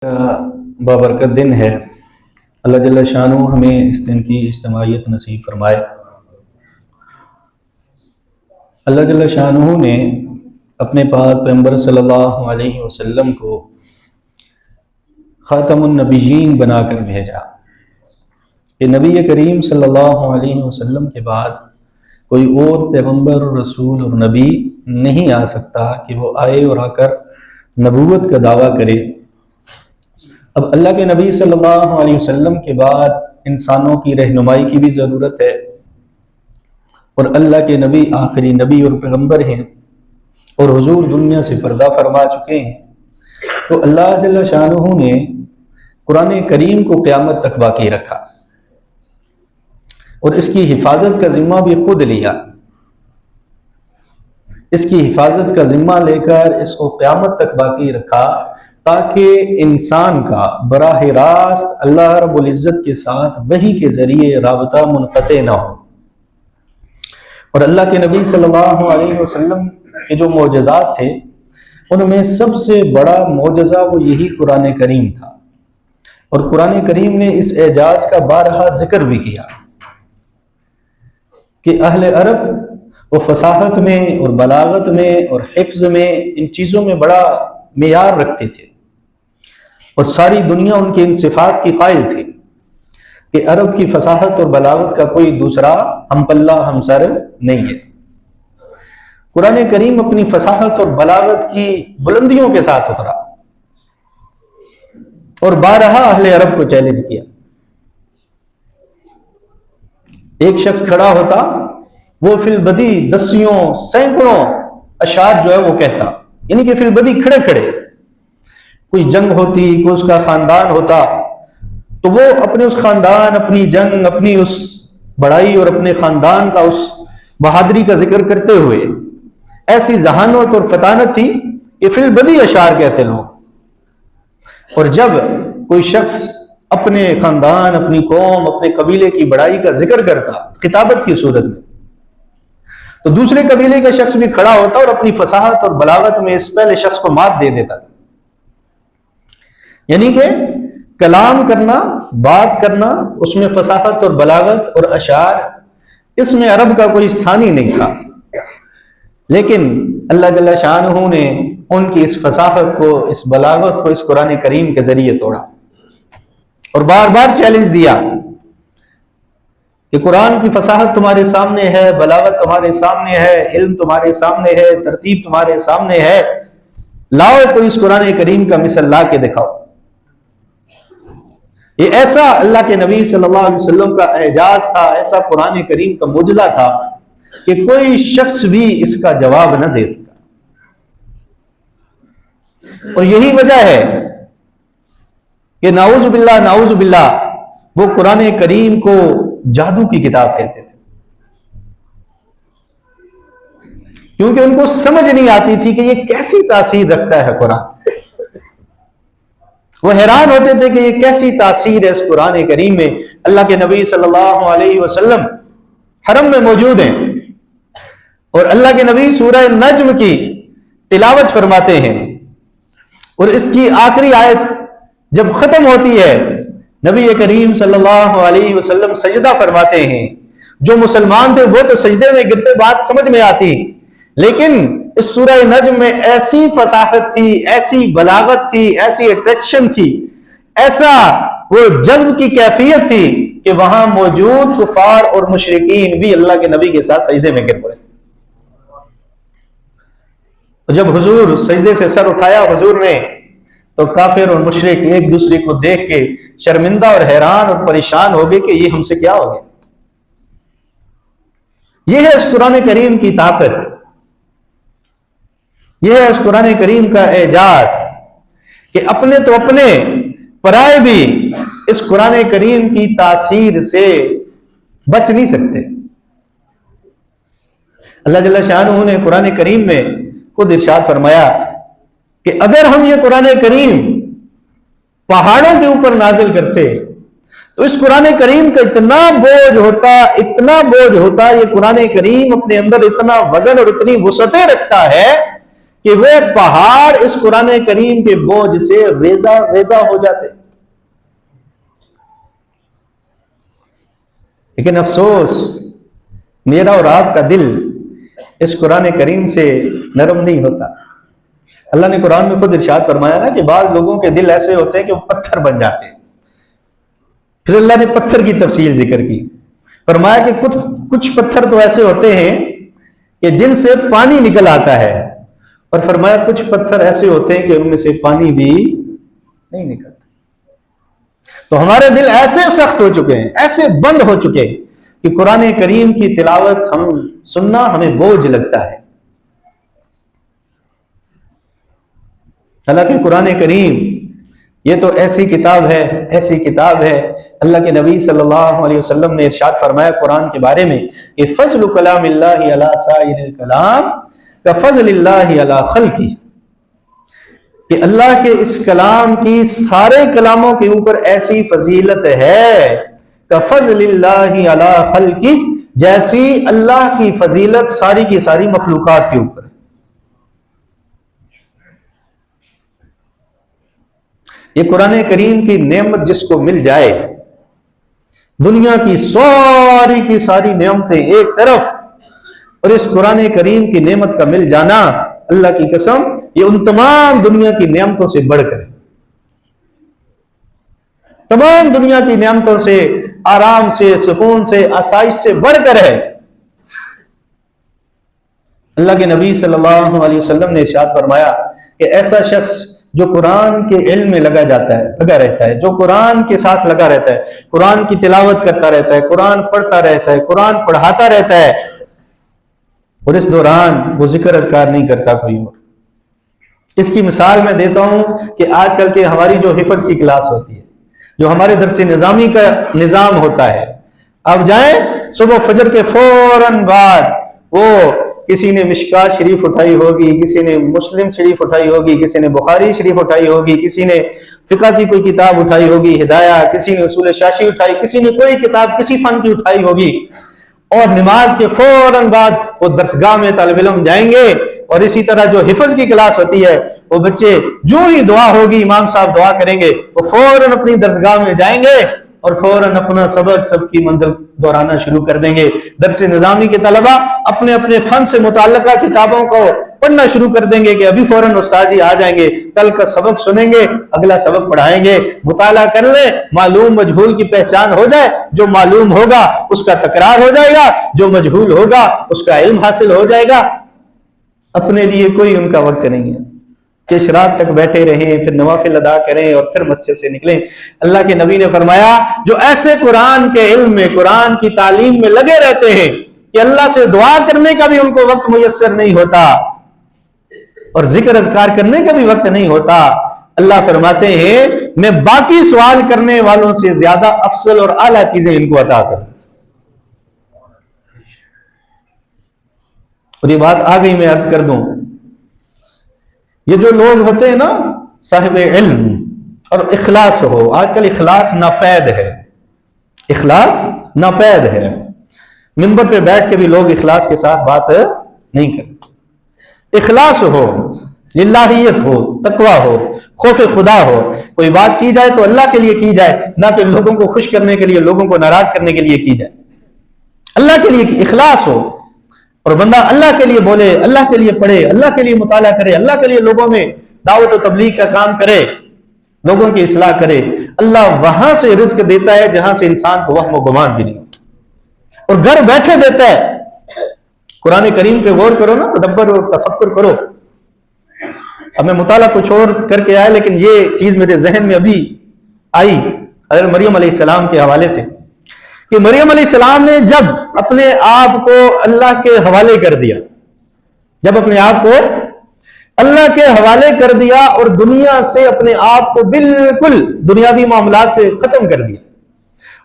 بابرکت دن ہے۔ اللہ جل شانہ ہمیں اس دن کی اجتماعیت نصیب فرمائے۔ اللہ جل شانہ نے اپنے پاک پیغمبر صلی اللہ علیہ وسلم کو خاتم النبیین بنا کر بھیجا کہ نبی کریم صلی اللہ علیہ وسلم کے بعد کوئی اور پیغمبر رسول اور نبی نہیں آ سکتا کہ وہ آئے اور آ کر نبوت کا دعویٰ کرے۔ اب اللہ کے نبی صلی اللہ علیہ وسلم کے بعد انسانوں کی رہنمائی کی بھی ضرورت ہے، اور اللہ کے نبی آخری نبی اور پیغمبر ہیں، اور حضور دنیا سے پردہ فرما چکے ہیں۔ تو اللہ جل شانہ نے قرآن کریم کو قیامت تک باقی رکھا اور اس کی حفاظت کا ذمہ بھی خود لیا۔ اس کی حفاظت کا ذمہ لے کر اس کو قیامت تک باقی رکھا تاکہ انسان کا براہ راست اللہ رب العزت کے ساتھ وحی کے ذریعے رابطہ منقطع نہ ہو۔ اور اللہ کے نبی صلی اللہ علیہ وسلم کے جو معجزات تھے ان میں سب سے بڑا معجزہ وہ یہی قرآن کریم تھا، اور قرآن کریم نے اس اعجاز کا بارہا ذکر بھی کیا کہ اہل عرب وہ فصاحت میں اور بلاغت میں اور حفظ میں ان چیزوں میں بڑا معیار رکھتے تھے، اور ساری دنیا ان کے ان صفات کی قائل تھی کہ عرب کی فصاحت اور بلاغت کا کوئی دوسرا ہم پلہ ہمسر نہیں ہے۔ قرآن کریم اپنی فصاحت اور بلاغت کی بلندیوں کے ساتھ اترا اور بارہا اہل عرب کو چیلنج کیا۔ ایک شخص کھڑا ہوتا، وہ فی البدی دسیوں سینکڑوں اشعار جو ہے وہ کہتا، یعنی کہ فی البدی کھڑے کھڑے کوئی جنگ ہوتی، کوئی اس کا خاندان ہوتا، تو وہ اپنے اس خاندان، اپنی جنگ، اپنی اس بڑائی اور اپنے خاندان کا اس بہادری کا ذکر کرتے ہوئے ایسی ذہانت اور فطانت تھی کہ فی البدی اشعار کہتے لوگ۔ اور جب کوئی شخص اپنے خاندان، اپنی قوم، اپنے قبیلے کی بڑائی کا ذکر کرتا خطابت کی صورت میں، تو دوسرے قبیلے کا شخص بھی کھڑا ہوتا اور اپنی فصاحت اور بلاغت میں اس پہلے شخص کو مات دے دیتا تھا۔ یعنی کہ کلام کرنا، بات کرنا، اس میں فصاحت اور بلاغت اور اشعار، اس میں عرب کا کوئی ثانی نہیں تھا۔ لیکن اللہ جل شانہ نے ان کی اس فصاحت کو، اس بلاغت کو اس قرآن کریم کے ذریعے توڑا اور بار بار چیلنج دیا کہ قرآن کی فصاحت تمہارے سامنے ہے، بلاغت تمہارے سامنے ہے، علم تمہارے سامنے ہے، ترتیب تمہارے سامنے ہے، لاؤ کوئی اس قرآن کریم کا مثل لا کے دکھاؤ۔ یہ ایسا اللہ کے نبی صلی اللہ علیہ وسلم کا اعجاز تھا، ایسا قرآن کریم کا معجزہ تھا کہ کوئی شخص بھی اس کا جواب نہ دے سکا۔ اور یہی وجہ ہے کہ نعوذ باللہ وہ قرآن کریم کو جادو کی کتاب کہتے تھے، کیونکہ ان کو سمجھ نہیں آتی تھی کہ یہ کیسی تاثیر رکھتا ہے قرآن۔ وہ حیران ہوتے تھے کہ یہ کیسی تاثیر ہے اس قرآن کریم میں۔ اللہ کے نبی صلی اللہ علیہ وسلم حرم میں موجود ہیں اور اللہ کے نبی سورہ نجم کی تلاوت فرماتے ہیں، اور اس کی آخری آیت جب ختم ہوتی ہے نبی کریم صلی اللہ علیہ وسلم سجدہ فرماتے ہیں۔ جو مسلمان تھے وہ تو سجدے میں گرتے بات سمجھ میں آتی، لیکن اس سورہ نجم میں ایسی فصاحت تھی، ایسی بلاغت تھی، ایسی اٹریکشن تھی، ایسا وہ جذب کی کیفیت تھی کہ وہاں موجود کفار اور مشرکین بھی اللہ کے نبی کے ساتھ سجدے میں گر پڑے۔ جب حضور سجدے سے سر اٹھایا حضور نے، تو کافر اور مشرک ایک دوسرے کو دیکھ کے شرمندہ اور حیران اور پریشان ہو گئے کہ یہ ہم سے کیا ہو گیا۔ یہ ہے اس قرآن کریم کی طاقت، یہ ہے اس قرآن کریم کا اعجاز کہ اپنے تو اپنے، پرائے بھی اس قرآن کریم کی تاثیر سے بچ نہیں سکتے۔ اللہ جل شانہ نے قرآن کریم میں خود ارشاد فرمایا کہ اگر ہم یہ قرآن کریم پہاڑوں کے اوپر نازل کرتے تو اس قرآن کریم کا اتنا بوجھ ہوتا، یہ قرآن کریم اپنے اندر اتنا وزن اور اتنی وسعتیں رکھتا ہے کہ وہ پہاڑ اس قرآن کریم کے بوجھ سے ریزہ ریزہ ہو جاتے. لیکن افسوس میرا اور آپ کا دل اس قرآن کریم سے نرم نہیں ہوتا. اللہ نے قرآن میں خود ارشاد فرمایا نا کہ بعض لوگوں کے دل ایسے ہوتے ہیں کہ وہ پتھر بن جاتے ہیں. پھر اللہ نے پتھر کی تفصیل ذکر کی. فرمایا کہ کچھ پتھر تو ایسے ہوتے ہیں کہ جن سے پانی نکل آتا ہے، اور فرمایا کچھ پتھر ایسے ہوتے ہیں کہ ان میں سے پانی بھی نہیں نکلتا. تو ہمارے دل ایسے سخت ہو چکے ہیں، ایسے بند ہو چکے ہیں کہ قرآن کریم کی تلاوت ہم سننا ہمیں بوجھ لگتا ہے. حالانکہ قرآن کریم یہ تو ایسی کتاب ہے. اللہ کے نبی صلی اللہ علیہ وسلم نے ارشاد فرمایا قرآن کے بارے میں کہ فضل کلام اللہ علی سائر الکلام کفضل اللہ علی خلقہ، کہ اللہ کے اس کلام کی سارے کلاموں کے اوپر ایسی فضیلت ہے کفضل اللہ علی خلقہ، جیسی اللہ کی فضیلت ساری کی ساری مخلوقات کے اوپر. یہ قرآن کریم کی نعمت جس کو مل جائے، دنیا کی ساری نعمتیں ایک طرف اور اس قرآن کریم کی نعمت کا مل جانا، اللہ کی قسم یہ ان تمام دنیا کی نعمتوں سے بڑھ کر، تمام دنیا کی نعمتوں سے، آرام سے، سکون سے، آسائش سے بڑھ کر ہے. اللہ کے نبی صلی اللہ علیہ وسلم نے ارشاد فرمایا کہ ایسا شخص جو قرآن کے علم میں لگا رہتا ہے، جو قرآن کے ساتھ لگا رہتا ہے، قرآن کی تلاوت کرتا رہتا ہے، قرآن پڑھتا رہتا ہے، قرآن پڑھاتا رہتا ہے، اور اس دوران وہ ذکر اذکار نہیں کرتا کوئی اور. اس کی مثال میں دیتا ہوں کہ آج کل کے ہماری جو حفظ کی کلاس ہوتی ہے، جو ہمارے درس نظامی کا نظام ہوتا ہے، اب جائیں صبح فجر کے فوراً بعد وہ کسی نے مشکات شریف اٹھائی ہوگی، کسی نے مسلم شریف اٹھائی ہوگی، کسی نے بخاری شریف اٹھائی ہوگی، کسی نے فقہ کی کوئی کتاب اٹھائی ہوگی، ہدایہ، کسی نے اصول شاشی اٹھائی، کسی نے کوئی کتاب کسی فن کی اٹھائی ہوگی، اور نماز کے فوراً بعد وہ درسگاہ میں طالب علم جائیں گے. اور اسی طرح جو حفظ کی کلاس ہوتی ہے، وہ بچے جو ہی دعا ہوگی، امام صاحب دعا کریں گے، وہ فوراً اپنی درسگاہ میں جائیں گے اور فوراً اپنا سب کی منزل دہرانا شروع کر دیں گے. درس نظامی کے طلبہ اپنے اپنے فن سے متعلقہ کتابوں کو پڑھنا شروع کر دیں گے کہ ابھی فوراً استاد جی آ جائیں گے، کل کا سبق سنیں گے، اگلا سبق پڑھائیں گے. مطالعہ کر لیں، معلوم مجہول کی پہچان ہو جائے، جو معلوم ہوگا اس کا تکرار ہو جائے گا، جو مجہول ہوگا اس کا علم حاصل ہو جائے گا. اپنے لیے کوئی ان کا وقت نہیں ہے کہ رات تک بیٹھے رہیں، پھر نوافل ادا کریں اور پھر مسجد سے نکلیں. اللہ کے نبی نے فرمایا جو ایسے قرآن کے علم میں، قرآن کی تعلیم میں لگے رہتے ہیں کہ اللہ سے دعا کرنے کا بھی ان کو وقت میسر نہیں ہوتا اور ذکر اذکار کرنے کا بھی وقت نہیں ہوتا، اللہ فرماتے ہیں میں باقی سوال کرنے والوں سے زیادہ افضل اور اعلیٰ چیزیں ان کو عطا کروں. اور یہ بات آ گئی، میں عرض کر دوں، یہ جو لوگ ہوتے ہیں نا صاحب علم اور اخلاص ہو، آج کل اخلاص ناپید ہے، اخلاص ناپید ہے. منبر پہ بیٹھ کے بھی لوگ اخلاص کے ساتھ بات نہیں کرتے. اخلاص ہو، للہیت ہو، تقویٰ ہو، خوف خدا ہو، کوئی بات کی جائے تو اللہ کے لیے کی جائے، نہ کہ لوگوں کو خوش کرنے کے لیے، لوگوں کو ناراض کرنے کے لیے کی جائے. اللہ کے لیے اخلاص ہو اور بندہ اللہ کے لیے بولے، اللہ کے لیے پڑھے، اللہ کے لیے مطالعہ کرے، اللہ کے لیے لوگوں میں دعوت و تبلیغ کا کام کرے، لوگوں کی اصلاح کرے. اللہ وہاں سے رزق دیتا ہے جہاں سے انسان کو وہم و گمان بھی نہیں ہوتا، اور گھر بیٹھے دیتا ہے. قرآن کریم پہ غور کرو نا، تدبر اور تفکر کرو. اب میں مطالعہ کچھ اور کر کے آیا، لیکن یہ چیز میرے ذہن میں ابھی آئی حضرت مریم علیہ السلام کے حوالے سے کہ مریم علیہ السلام نے جب اپنے آپ کو اللہ کے حوالے کر دیا، جب اپنے آپ کو اللہ کے حوالے کر دیا اور دنیا سے اپنے آپ کو بالکل دنیاوی معاملات سے ختم کر دیا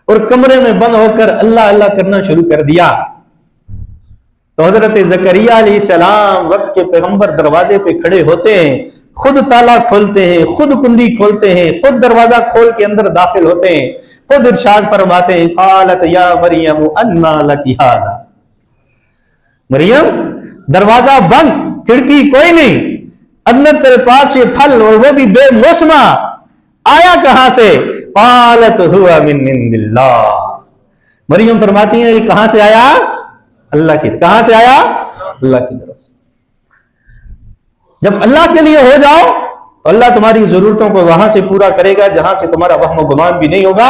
اور کمرے میں بند ہو کر اللہ اللہ کرنا شروع کر دیا، تو حضرت زکریا علیہ السلام وقت کے پیغمبر دروازے پہ کھڑے ہوتے ہیں، خود تالا کھولتے ہیں، خود کنڈی کھولتے ہیں، خود دروازہ کھول کے اندر داخل ہوتے ہیں، خود ارشاد فرماتے ہیں قالت یا مریم انا لکی ھذا، مریم دروازہ بند، کھڑکی کوئی نہیں، اندر تیرے پاس یہ پھل اور وہ بھی بے موسمہ آیا کہاں سے؟ قالت هو من عند اللہ. مریم فرماتی ہیں یہ کہاں سے آیا؟ اللہ کی. کہاں سے آیا؟ اللہ کی طرف سے. جب اللہ کے لیے ہو جاؤ تو اللہ تمہاری ضرورتوں کو وہاں سے پورا کرے گا جہاں سے تمہارا وہم و گمان بھی نہیں ہوگا.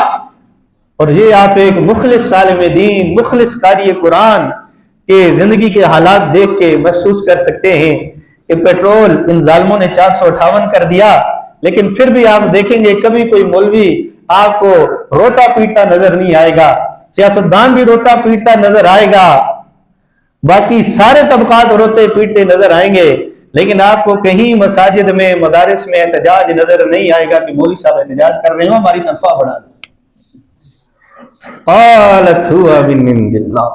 اور یہ آپ ایک مخلص سالم دین، مخلص قاری قرآن کے زندگی کے حالات دیکھ کے محسوس کر سکتے ہیں کہ پیٹرول ان ظالموں نے 458 کر دیا، لیکن پھر بھی آپ دیکھیں گے کبھی کوئی مولوی آپ کو روتا پیٹتا نظر نہیں آئے گا، سیاستدان بھی روتا پیٹتا نظر آئے گا، باقی سارے طبقات روتے پیٹتے نظر آئیں گے، لیکن آپ کو کہیں مساجد میں مدارس میں احتجاج نظر نہیں آئے گا کہ مولوی صاحب احتجاج کر رہے ہوں ہماری تنخواہ بڑھا دیں. قالت هو من عند اللہ.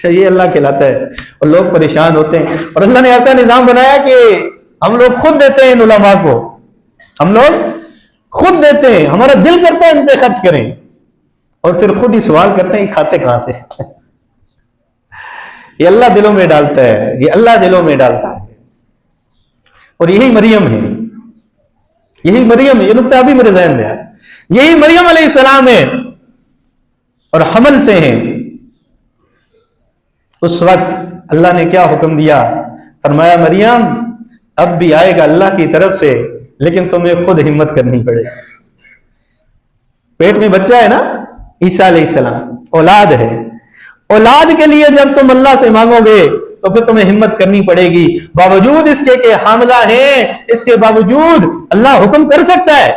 یہ اللہ کہلاتا ہے. اور لوگ پریشان ہوتے ہیں، اور اللہ نے ایسا نظام بنایا کہ ہم لوگ خود دیتے ہیں ان علماء کو، ہم لوگ خود دیتے ہیں، ہمارا دل کرتا ہے ان پہ خرچ کریں، اور پھر خود ہی سوال کرتے ہیں کھاتے کہاں سے. یہ اللہ دلوں میں ڈالتا ہے، یہ اللہ دلوں میں ڈالتا ہے. اور یہی مریم ہے، یہی مریم ہے. یہ نقطہ ابھی میرے ذہن میں ہے. یہی مریم علیہ السلام ہے اور حمل سے ہیں. اس وقت اللہ نے کیا حکم دیا؟ فرمایا مریم اب بھی آئے گا اللہ کی طرف سے، لیکن تمہیں خود ہمت کرنی پڑے گی. پیٹ میں بچہ ہے نا، عیسیٰ علیہ السلام، اولاد ہے. اولاد کے لیے جب تم اللہ سے مانگو گے تو پھر تمہیں ہمت کرنی پڑے گی. باوجود اس کے کہ حاملہ ہیں، اس کے باوجود اللہ حکم کر سکتا ہے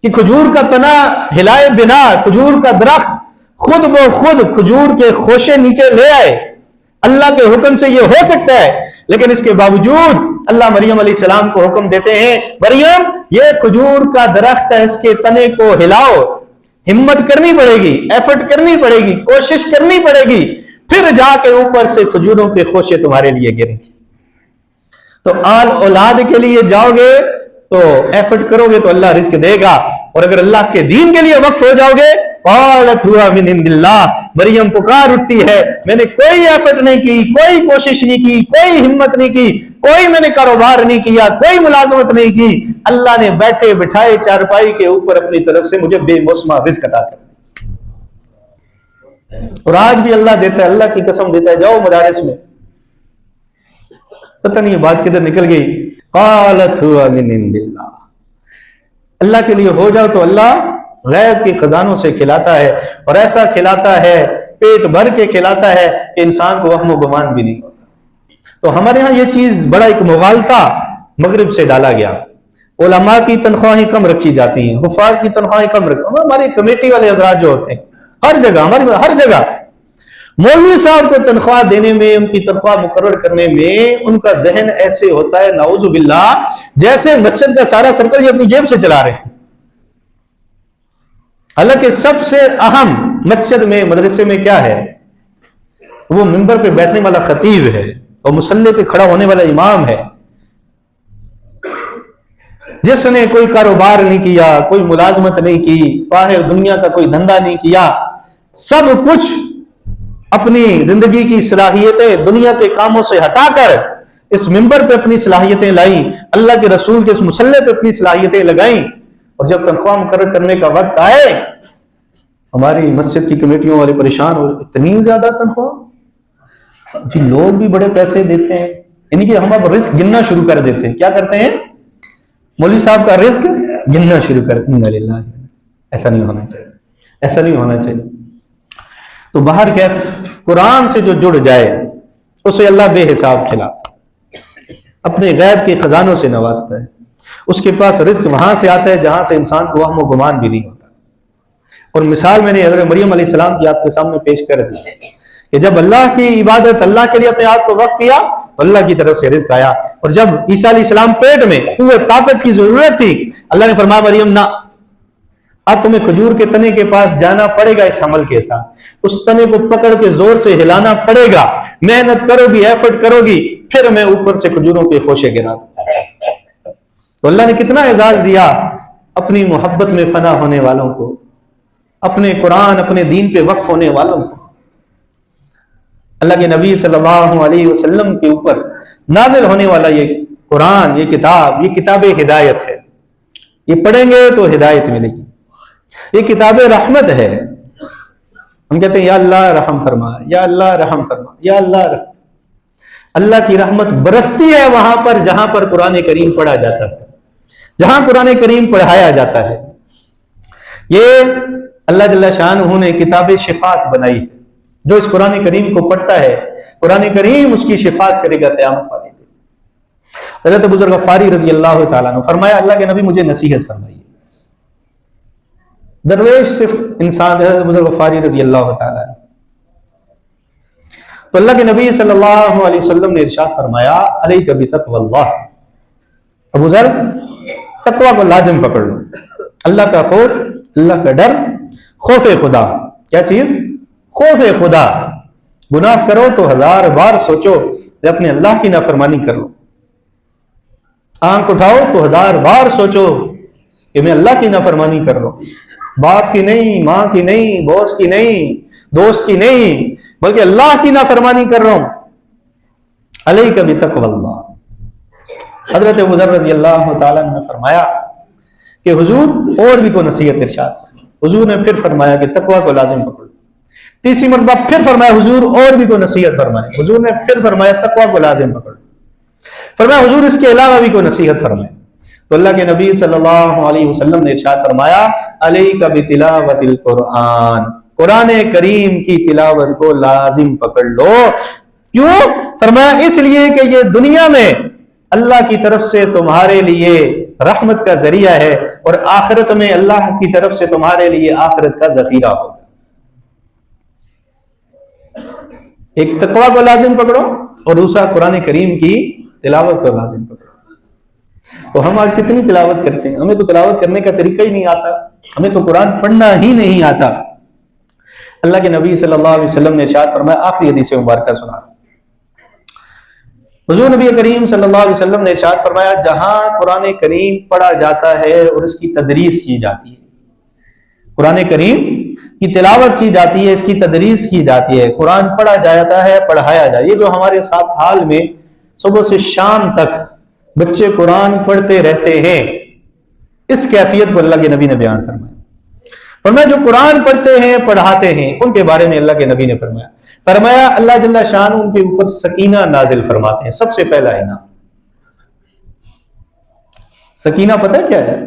کہ کھجور کا تنا ہلائے بنا کھجور کا درخت خود بخود کھجور کے خوشے نیچے لے آئے. اللہ کے حکم سے یہ ہو سکتا ہے، لیکن اس کے باوجود اللہ مریم علیہ السلام کو حکم دیتے ہیں مریم یہ کھجور کا درخت ہے، اس کے تنے کو ہلاؤ. ہمت کرنی پڑے گی، ایفرٹ کرنی پڑے گی، کوشش کرنی پڑے گی، پھر جا کے اوپر سے کھجوروں کے خوشے تمہارے لیے گریں گے. تو آل اولاد کے لیے جاؤ گے تو ایفرٹ کرو گے تو اللہ رزق دے گا، اور اگر اللہ کے دین کے لیے وقف ہو جاؤ گے قالت هو من عند اللہ. مریم پکار اٹھتی ہے میں نے کوئی ایفرٹ نہیں کی، کوئی کوشش نہیں کی، کوئی ہمت نہیں کی، کوئی میں نے کاروبار نہیں کیا، کوئی ملازمت نہیں کی، اللہ نے بیٹھے بٹھائے چارپائی کے اوپر اپنی طرف سے مجھے بے موسمہ رزق عطا کر. اور آج بھی اللہ دیتا ہے، اللہ کی قسم دیتا ہے. جاؤ مدارس میں، پتہ نہیں یہ بات کدھر نکل گئی. قالت هو من عند اللہ. اللہ کے لیے ہو جاؤ تو اللہ غیب کے خزانوں سے کھلاتا ہے، اور ایسا کھلاتا ہے، پیٹ بھر کے کھلاتا ہے کہ انسان کو وہم و گمان بھی نہیں ہوتا. تو ہمارے ہاں یہ چیز بڑا ایک مغالطہ مغرب سے ڈالا گیا. علماء کی تنخواہیں کم رکھی جاتی ہیں، حفاظ کی تنخواہیں کم رکھی. ہماری کمیٹی والے حضرات جو ہوتے ہیں ہر جگہ، ہماری ہر جگہ مولوی صاحب کو تنخواہ دینے میں، ان کی تنخواہ مقرر کرنے میں ان کا ذہن ایسے ہوتا ہے نعوذ باللہ جیسے مسجد کا سارا سرکل یہ اپنی جیب سے چلا رہے ہیں. حالانکہ سب سے اہم مسجد میں، مدرسے میں کیا ہے؟ وہ منبر پہ بیٹھنے والا خطیب ہے اور مصلی پہ کھڑا ہونے والا امام ہے، جس نے کوئی کاروبار نہیں کیا، کوئی ملازمت نہیں کی، باہر دنیا کا کوئی دھندا نہیں کیا، سب کچھ اپنی زندگی کی صلاحیتیں دنیا کے کاموں سے ہٹا کر اس منبر پہ اپنی صلاحیتیں لائیں، اللہ کے رسول کے اس مصلی پہ اپنی صلاحیتیں لگائیں. اور جب تنخواہ مقرر کرنے کا وقت آئے ہماری مسجد کی کمیٹیوں والے پریشان ہو، اتنی زیادہ تنخواہ جی، لوگ بھی بڑے پیسے دیتے ہیں. یعنی کہ ہم اب رزق گننا شروع کر دیتے ہیں. کیا کرتے ہیں؟ مولوی صاحب کا رزق گننا شروع کر دیتے ہیں. ایسا نہیں ہونا چاہیے، ایسا نہیں ہونا چاہیے. تو باہر کیف قرآن سے جو جڑ جائے اسے اللہ بے حساب کھلاتا، اپنے غیب کے خزانوں سے نوازتا ہے. اس کے پاس رزق وہاں سے آتا ہے جہاں سے انسان کو وہم و گمان بھی نہیں ہوتا. اور مثال میں نے حضرت مریم علیہ السلام کی آپ کے سامنے پیش کر دی کہ جب اللہ کی عبادت، اللہ کے لیے اپنے آپ کو وقف کیا تو اللہ کی طرف سے رزق آیا. اور جب عیسیٰ علیہ السلام پیٹ میں قوت طاقت کی ضرورت تھی، اللہ نے فرمایا مریم نہ، اب تمہیں کھجور کے تنے کے پاس جانا پڑے گا. اس حمل کے ساتھ اس تنے کو پکڑ کے زور سے ہلانا پڑے گا، محنت کرو گی، ایفرٹ کرو گی، پھر میں اوپر سے کھجوروں کے خوشے گرا دوں. تو اللہ نے کتنا اعزاز دیا اپنی محبت میں فنا ہونے والوں کو، اپنے قرآن، اپنے دین پہ وقف ہونے والوں کو. اللہ کے نبی صلی اللہ علیہ وسلم کے اوپر نازل ہونے والا یہ قرآن، یہ کتاب ہدایت ہے، یہ پڑھیں گے تو ہدایت ملے گی، یہ کتاب رحمت ہے۔ ہم کہتے ہیں یا اللہ رحم فرما، یا اللہ رحم فرما، یا اللہ رحم۔ اللہ کی رحمت برستی ہے وہاں پر جہاں پر قرآن کریم پڑھا جاتا ہے، جہاں قرآن کریم پڑھایا جاتا ہے۔ یہ اللہ جل شانہ نے کتاب شفاعت بنائی ہے، جو اس قرآن کریم کو پڑھتا ہے قرآن کریم اس کی شفاعت کرے گا قیامت والے دن۔ حضرت بزرگ غفاری رضی اللہ تعالیٰ عنہ فرمایا اللہ کے نبی مجھے نصیحت فرمائی۔ درویش صرف انسان، حضرت بزرگ غفاری رضی اللہ تعالیٰ عنہ، تو اللہ کے نبی صلی اللہ علیہ وسلم نے ارشاد فرمایا علیک بتقوی اللہ، ابو ذر تقوی کو لازم پکڑ لو، اللہ کا خوف، اللہ کا ڈر، خوف خدا۔ کیا چیز؟ خوف خدا۔ گناہ کرو تو 1000 بار سوچو کہ اپنے اللہ کی نافرمانی کر لو، آنکھ اٹھاؤ تو 1000 بار سوچو کہ میں اللہ کی نافرمانی کر لوں، باپ کی نہیں، ماں کی نہیں، باس کی نہیں، دوست کی نہیں، بلکہ اللہ کی نافرمانی کر رہا ہوں۔ علیک بتقوی اللہ۔ حضرت ابو ذر رضی اللہ تعالیٰ نے فرمایا کہ حضور اور بھی کو نصیحت ارشاد فرمائی۔ حضور نے پھر فرمایا کہ تقوی کو لازم پکڑو۔ تیسری مرتبہ پھر فرمایا حضور اور بھی کو نصیحت فرمائی۔ حضور نے پھر فرمایا تقوی کو لازم پکڑو۔ فرمایا حضور اس کے علاوہ بھی کو نصیحت فرمائے، تو اللہ کے نبی صلی اللہ علیہ وسلم نے ارشاد فرمایا علیک بتلاوت القرآن، قرآن کریم کی تلاوت کو لازم پکڑ لو۔ کیوں؟ فرمایا اس لیے کہ یہ دنیا میں اللہ کی طرف سے تمہارے لیے رحمت کا ذریعہ ہے، اور آخرت میں اللہ کی طرف سے تمہارے لیے آخرت کا ذخیرہ ہوگا۔ ایک تقوی کو لازم پکڑو اور دوسرا قرآن کریم کی تلاوت کو لازم پکڑو۔ تو ہم آج کتنی تلاوت کرتے ہیں؟ ہمیں تو تلاوت کرنے کا طریقہ ہی نہیں آتا، ہمیں تو قرآن پڑھنا ہی نہیں آتا۔ اللہ کے نبی صلی اللہ علیہ وسلم نے ارشاد فرمایا، آخری حدیث مبارکہ سنا، حضور نبی کریم صلی اللہ علیہ وسلم نے ارشاد فرمایا جہاں قرآن کریم پڑھا جاتا ہے اور اس کی تدریس کی جاتی ہے، قرآن کریم کی تلاوت کی جاتی ہے، اس کی تدریس کی جاتی ہے، قرآن پڑھا جاتا ہے، پڑھایا جاتا ہے۔ یہ جو ہمارے ساتھ حال میں صبح سے شام تک بچے قرآن پڑھتے رہتے ہیں، اس کیفیت کو اللہ کے نبی نے بیان فرمایا۔ فرمایا جو قرآن پڑھتے ہیں، پڑھاتے ہیں، ان کے بارے میں اللہ کے نبی نے فرمایا اللہ جل شان ان کے اوپر سکینہ نازل فرماتے ہیں۔ سب سے پہلا انعام سکینہ پتہ کیا ہے؟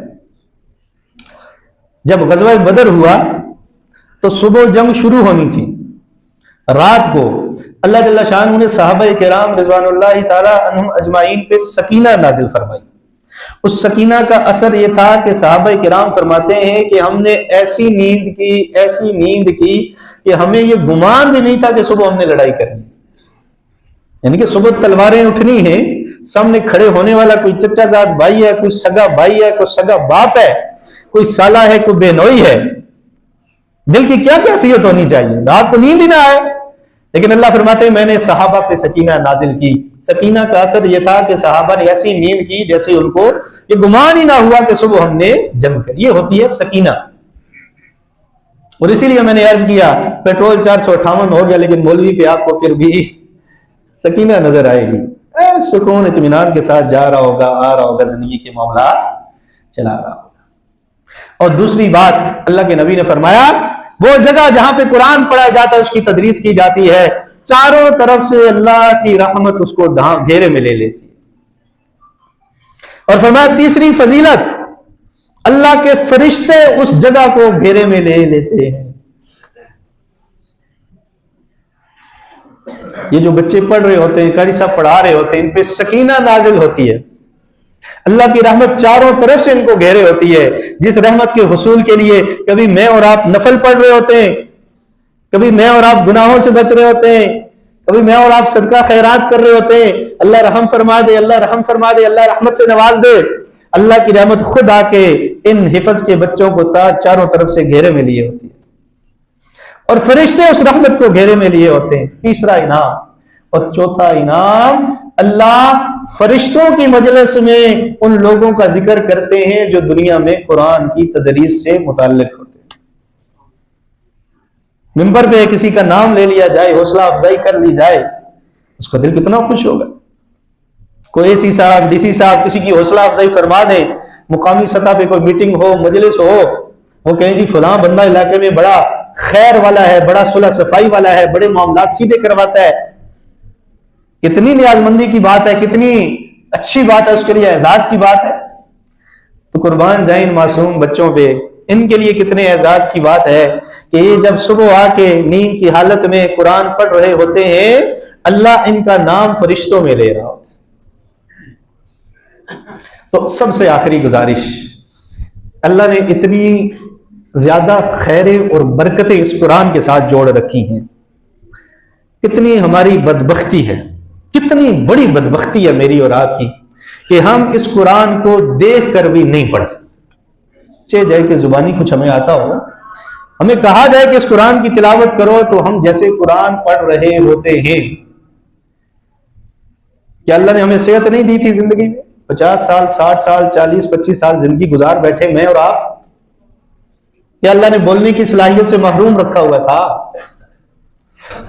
جب غزوہ بدر ہوا تو صبح جنگ شروع ہونی تھی، رات کو اللہ جل شان نے صحابہ کرام رضوان اللہ تعالی عنہم اجمعین پہ سکینہ نازل فرمائی۔ اس سکینہ کا اثر یہ تھا کہ صحابہ کرام فرماتے ہیں کہ ہم نے ایسی نیند کی کہ ہمیں یہ گمان بھی نہیں تھا کہ صبح ہم نے لڑائی کرنی، یعنی کہ صبح تلواریں اٹھنی ہیں، سامنے کھڑے ہونے والا کوئی چچا زاد بھائی ہے، کوئی سگا بھائی ہے، کوئی سگا باپ ہے، کوئی سالہ ہے، کوئی بے نوئی ہے۔ دل کی کیا کیفیت ہونی چاہیے؟ رات کو نیند ہی نہ آئے، لیکن اللہ فرماتے ہیں میں نے صحابہ پہ سکینہ نازل کی۔ سکینہ کا اثر یہ تھا کہ صحابہ نے ایسی نیند کی جیسے ان کو یہ گمان ہی نہ ہوا کہ صبح ہم نے جنگ کری۔ یہ ہوتی ہے سکینہ۔ اور اسی لیے میں نے عرض کیا پیٹرول 458 ہو گیا لیکن مولوی پہ آپ کو پھر بھی سکینہ نظر آئے گی، سکون اطمینان کے ساتھ جا رہا ہوگا، آ رہا ہوگا، زندگی کے معاملات چلا رہا ہوگا۔ اور دوسری بات اللہ کے نبی نے فرمایا وہ جگہ جہاں پہ قرآن پڑھا جاتا ہے، اس کی تدریس کی جاتی ہے، چاروں طرف سے اللہ کی رحمت اس کو گھیرے میں لے لیتی ہے۔ اور فرمایا تیسری فضیلت، اللہ کے فرشتے اس جگہ کو گھیرے میں لے لیتے ہیں۔ یہ جو بچے پڑھ رہے ہوتے ہیں، قاری صاحب پڑھا رہے ہوتے ہیں، ان پہ سکینہ نازل ہوتی ہے، اللہ کی رحمت چاروں طرف سے ان کو گھیرے ہوتی ہے۔ جس رحمت کے حصول کے لیے کبھی میں اور آپ نفل پڑھ رہے ہوتے ہیں، کبھی میں اور آپ گناہوں سے بچ رہے ہوتے ہیں، کبھی میں اور آپ صدقہ خیرات کر رہے ہوتے ہیں، اللہ رحم فرما دے، اللہ رحم فرما دے، اللہ رحمت سے نواز دے، اللہ کی رحمت خود آ کے ان حفظ کے بچوں کو چاروں طرف سے گھیرے میں لیے ہوتی ہے، اور فرشتے اس رحمت کو گھیرے میں لیے ہوتے ہیں۔ تیسرا انعام اور چوتھا انعام، اللہ فرشتوں کی مجلس میں ان لوگوں کا ذکر کرتے ہیں جو دنیا میں قرآن کی تدریس سے متعلق ہوتے ہیں۔ ممبر پہ کسی کا نام لے لیا جائے، حوصلہ افزائی کر لی جائے، اس کا دل کتنا خوش ہوگا۔ کوئی اے سی صاحب ڈی سی صاحب کسی کی حوصلہ افزائی فرما دیں, مقامی سطح پہ کوئی میٹنگ ہو مجلس ہو, وہ کہیں جی فلاں بندہ علاقے میں بڑا خیر والا ہے, بڑا صلح صفائی والا ہے, بڑے معاملات سیدھے کرواتا ہے. کتنی نیاز مندی کی بات ہے, کتنی اچھی بات ہے, اس کے لیے اعزاز کی بات ہے. تو قربان جائیں ان معصوم بچوں پہ, ان کے لیے کتنے اعزاز کی بات ہے کہ یہ جب صبح آ کے نیند کی حالت میں قرآن پڑھ رہے ہوتے ہیں, اللہ ان کا نام فرشتوں میں لے رہا ہو. تو سب سے آخری گزارش, اللہ نے اتنی زیادہ خیریں اور برکتیں اس قرآن کے ساتھ جوڑ رکھی ہیں. کتنی ہماری بدبختی ہے, کتنی بڑی بدبختی ہے میری اور آپ کی, کہ ہم اس قرآن کو دیکھ کر بھی نہیں پڑھ سکتے. چاہے جائے کہ زبانی کچھ ہمیں آتا ہو, ہمیں کہا جائے کہ اس قرآن کی تلاوت کرو تو ہم جیسے قرآن پڑھ رہے ہوتے ہیں. کیا اللہ نے ہمیں صحت نہیں دی تھی زندگی میں؟ 50 سال 60 سال 40 25 سال زندگی گزار بیٹھے میں اور آپ. کیا اللہ نے بولنے کی صلاحیت سے محروم رکھا ہوا تھا؟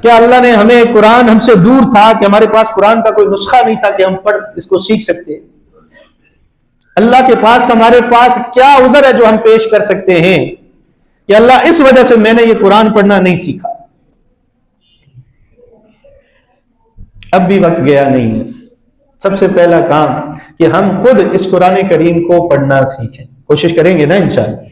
کیا اللہ نے ہمیں قرآن ہم سے دور تھا کہ ہمارے پاس قرآن کا کوئی نسخہ نہیں تھا کہ ہم پڑھ اس کو سیکھ سکتے؟ اللہ کے پاس ہمارے پاس کیا عذر ہے جو ہم پیش کر سکتے ہیں کہ اللہ اس وجہ سے میں نے یہ قرآن پڑھنا نہیں سیکھا؟ اب بھی وقت گیا نہیں ہے. سب سے پہلا کام کہ ہم خود اس قرآن کریم کو پڑھنا سیکھیں. کوشش کریں گے نا انشاءاللہ.